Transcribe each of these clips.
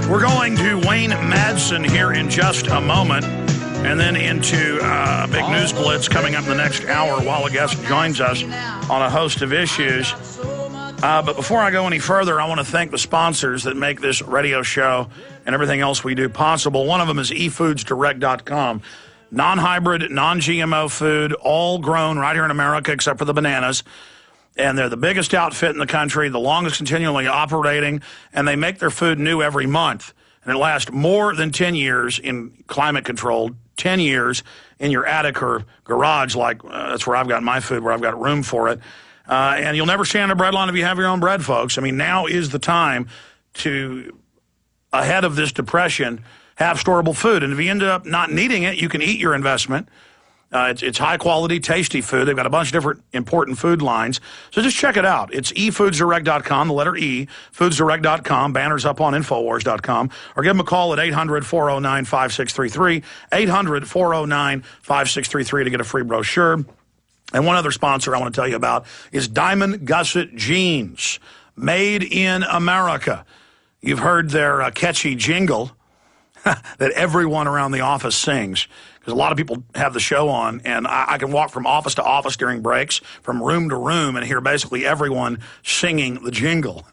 We're going to Wayne Madsen here in just a moment, and then into a big news blitz coming up in the next hour while a guest joins us on a host of issues. But before I go any further, I want to thank the sponsors that make this radio show and everything else we do possible. One of them is efoodsdirect.com. Non-hybrid, non-GMO food, all grown right here in America except for the bananas. And they're the biggest outfit in the country, the longest continually operating, and they make their food new every month. And it lasts more than 10 years in climate controlled, 10 years in your attic or garage, like that's where I've got my food, where I've got room for it. And you'll never stand in a bread line if you have your own bread, folks. I mean, now is the time to, ahead of this depression, have storable food. And if you end up not needing it, you can eat your investment. It's high-quality, tasty food. They've got a bunch of different important food lines. So just check it out. It's efoodsdirect.com, the letter E, foodsdirect.com, banners up on Infowars.com, or give them a call at 800-409-5633, 800-409-5633 to get a free brochure. And one other sponsor I want to tell you about is Diamond Gusset Jeans, made in America. You've heard their catchy jingle that everyone around the office sings. Because a lot of people have the show on, and I can walk from office to office during breaks, from room to room, and hear basically everyone singing the jingle.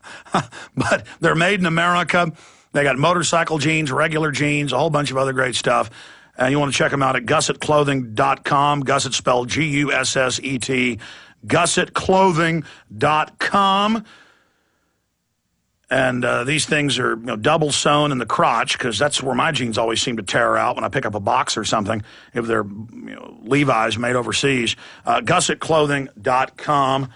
But they're made in America. They got motorcycle jeans, regular jeans, a whole bunch of other great stuff. And you want to check them out at gussetclothing.com. Gusset spelled Gusset, gussetclothing.com. And these things are double sewn in the crotch, because that's where my jeans always seem to tear out when I pick up a box or something, if they're Levi's made overseas. Gussetclothing.com.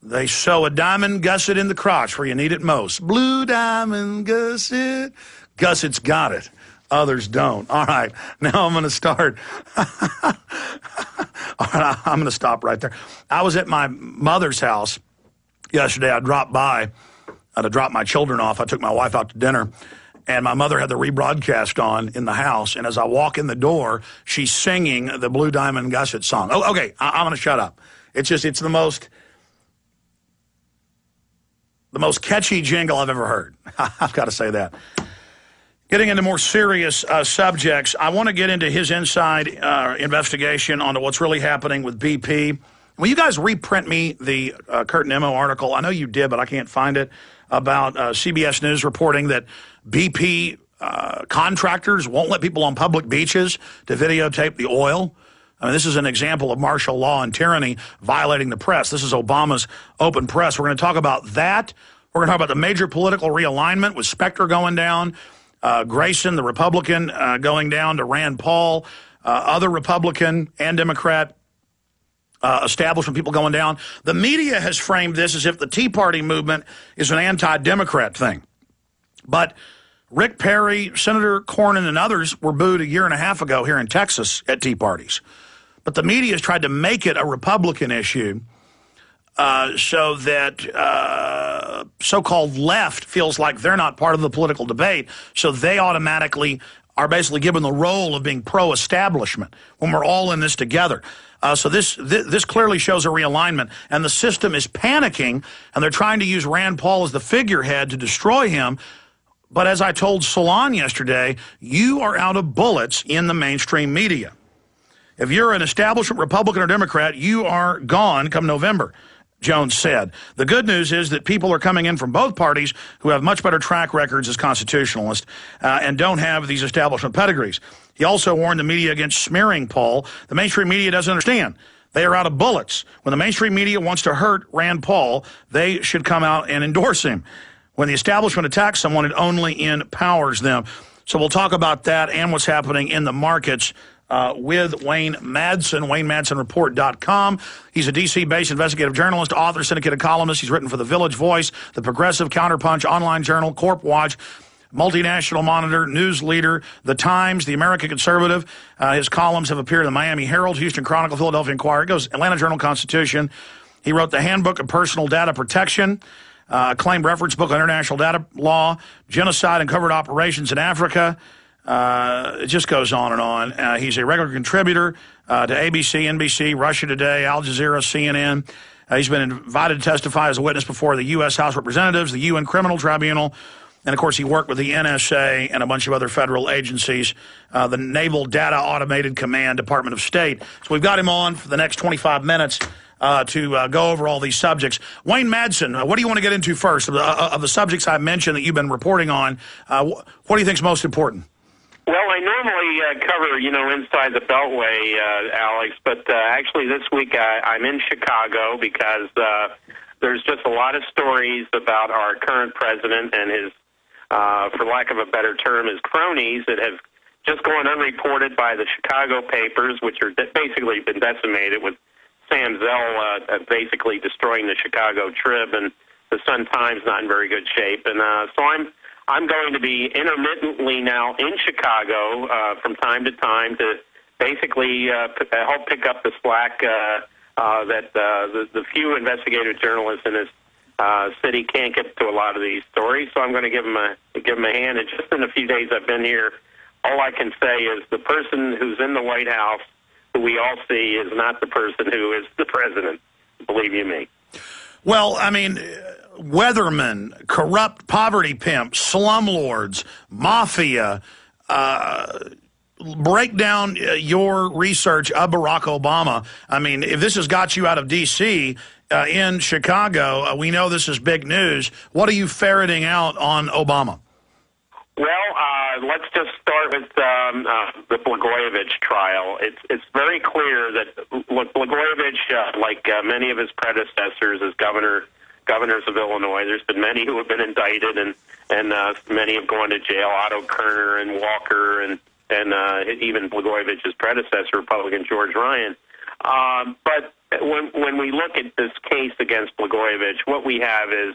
They sew a diamond gusset in the crotch where you need it most. Blue diamond gusset. Gusset's got it. Others don't. All right. Now I'm going to start. All right, I'm going to stop right there. I was at my mother's house yesterday. I dropped by to drop my children off. I took my wife out to dinner, and my mother had the rebroadcast on in the house. And as I walk in the door, she's singing the Blue Diamond Gusset song. Oh, okay, I'm going to shut up. It's the most catchy jingle I've ever heard. I've got to say that. Getting into more serious subjects, I want to get into his inside investigation onto what's really happening with BP. Will you guys reprint me the Kurt Nimmo article? I know you did, but I can't find it, about CBS News reporting that BP contractors won't let people on public beaches to videotape the oil. I mean, this is an example of martial law and tyranny violating the press. This is Obama's open press. We're going to talk about that. We're going to talk about the major political realignment with Specter going down, Grayson, the Republican, going down to Rand Paul, other Republican and Democrat establishment people going down. The media has framed this as if the Tea Party movement is an anti-Democrat thing. But Rick Perry, Senator Cornyn, and others were booed a year and a half ago here in Texas at Tea Parties. But the media has tried to make it a Republican issue so that so-called left feels like they're not part of the political debate, so they automatically are basically given the role of being pro-establishment when we're all in this together. So this clearly shows a realignment, and the system is panicking, and they're trying to use Rand Paul as the figurehead to destroy him. But as I told Salon yesterday, you are out of bullets in the mainstream media. If you're an establishment Republican or Democrat, you are gone come November, Jones said. The good news is that people are coming in from both parties who have much better track records as constitutionalists and don't have these establishment pedigrees. He also warned the media against smearing Paul. The mainstream media doesn't understand. They are out of bullets. When the mainstream media wants to hurt Rand Paul, they should come out and endorse him. When the establishment attacks someone, it only empowers them. So we'll talk about that and what's happening in the markets with Wayne Madsen, WayneMadsenReport.com. He's a D.C.-based investigative journalist, author, syndicated columnist. He's written for The Village Voice, The Progressive, Counterpunch, Online Journal, Corp Watch, Multinational Monitor, News Leader, The Times, The American Conservative. His columns have appeared in the Miami Herald, Houston Chronicle, Philadelphia Inquirer. It goes Atlanta Journal-Constitution. He wrote the Handbook of Personal Data Protection, acclaimed reference book on international data law, genocide and covert operations in Africa. It just goes on and on. He's a regular contributor to ABC, NBC, Russia Today, Al Jazeera, CNN. He's been invited to testify as a witness before the U.S. House of Representatives, the UN Criminal Tribunal, And, of course, he worked with the NSA and a bunch of other federal agencies, the Naval Data Automated Command, Department of State. So we've got him on for the next 25 minutes to go over all these subjects. Wayne Madsen, what do you want to get into first? Of the subjects I mentioned that you've been reporting on, what do you think is most important? Well, I normally cover, inside the Beltway, Alex, but actually this week I'm in Chicago because there's just a lot of stories about our current president and his, for lack of a better term, his cronies that have just gone unreported by the Chicago papers, which are basically been decimated with Sam Zell basically destroying the Chicago Trib, and the Sun-Times not in very good shape. And so I'm going to be intermittently now in Chicago from time to time to basically help pick up the slack that the few investigative journalists in this city can't get to a lot of these stories. So I'm going to give them a hand. And just in the few days I've been here, all I can say is the person who's in the White House, who we all see, is not the person who is the president. Believe you me. Well, I mean, weathermen, corrupt poverty pimps, slumlords, mafia. Break down your research of Barack Obama. I mean, if this has got you out of D.C., in Chicago, we know this is big news. What are you ferreting out on Obama? Well, let's just start with the Blagojevich trial. It's very clear that Blagojevich, like many of his predecessors as governors of Illinois, there's been many who have been indicted, and many have gone to jail. Otto Kerner and Walker and even Blagojevich's predecessor, Republican George Ryan. But when we look at this case against Blagojevich, what we have is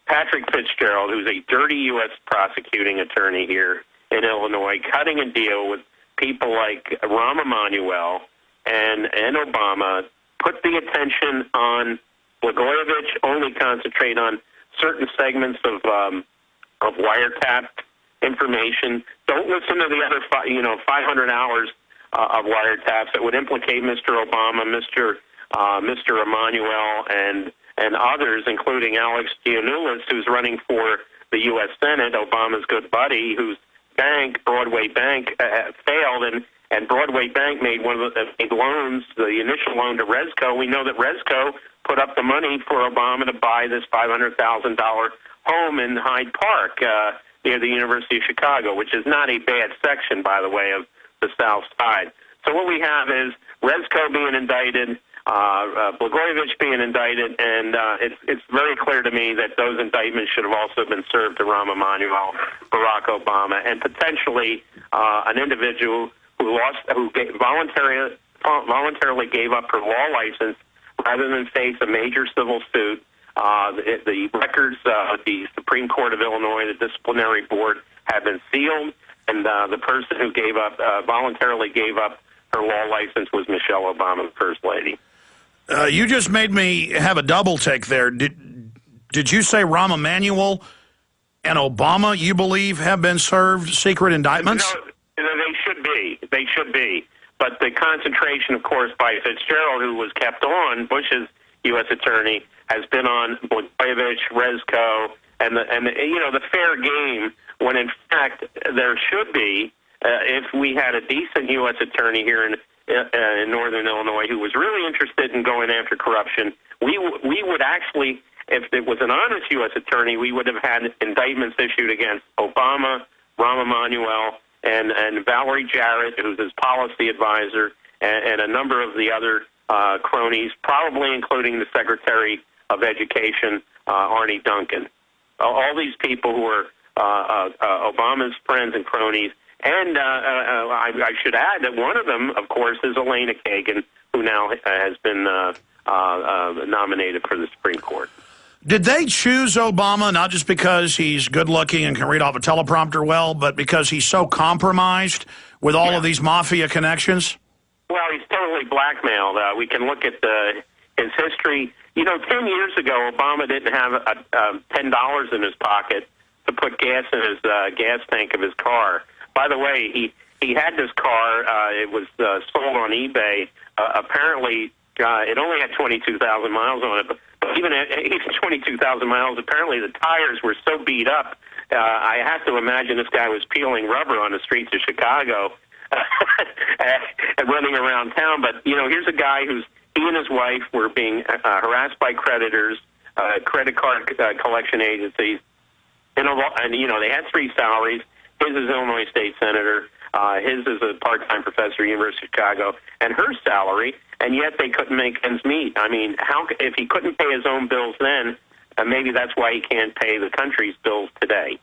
Patrick Fitzgerald, who's a dirty U.S. prosecuting attorney here in Illinois, cutting a deal with people like Rahm Emanuel and Obama, put the attention on Blagojevich, only concentrate on certain segments of wiretap information. Don't listen to the other 500 hours of wiretaps that would implicate Mr. Obama, Mr. Emanuel, and others, including Alex Giannoulis, who's running for the U.S. Senate, Obama's good buddy, whose bank, Broadway Bank, failed, and Broadway Bank made one of the loans, the initial loan to Resco. We know that Resco put up the money for Obama to buy this $500,000 home in Hyde Park near the University of Chicago, which is not a bad section, by the way, of the South Side. So what we have is Resco being indicted, Blagojevich being indicted, and it's very clear to me that those indictments should have also been served to Rahm Emanuel, Barack Obama, and potentially an individual who voluntarily gave up her law license rather than face a major civil suit. The records of the Supreme Court of Illinois, the disciplinary board, have been sealed, and the person who voluntarily gave up her law license was Michelle Obama, the First Lady. You just made me have a double take there. Did you say Rahm Emanuel and Obama, you believe, have been served secret indictments? No, they should be. They should be. But the concentration, of course, by Fitzgerald, who was kept on, Bush's U.S. attorney, has been on Blagojevich, Resco, and the fair game, when in fact there should be, if we had a decent U.S. attorney here in northern Illinois who was really interested in going after corruption, we would actually, if it was an honest U.S. attorney, we would have had indictments issued against Obama, Rahm Emanuel, and Valerie Jarrett, who's his policy advisor, and a number of the other cronies, probably including the Secretary of Education, Arnie Duncan. All these people who are Obama's friends and cronies. And I should add that one of them, of course, is Elena Kagan, who now has been nominated for the Supreme Court. Did they choose Obama not just because he's good-looking and can read off a teleprompter well, but because he's so compromised with all of these mafia connections? Well, he's totally blackmailed. We can look at his history. 10 years ago, Obama didn't have $10 in his pocket to put gas in his gas tank of his car. By the way, he had this car. It was sold on eBay. Apparently, it only had 22,000 miles on it. But even at 22,000 miles, apparently the tires were so beat up I have to imagine this guy was peeling rubber on the streets of Chicago and running around town. But, here's a guy he and his wife were being harassed by creditors, credit card collection agencies, and they had 3 salaries. His is Illinois State Senator. His is a part-time professor at University of Chicago, and her salary, and yet they couldn't make ends meet. I mean, if he couldn't pay his own bills then, maybe that's why he can't pay the country's bills today.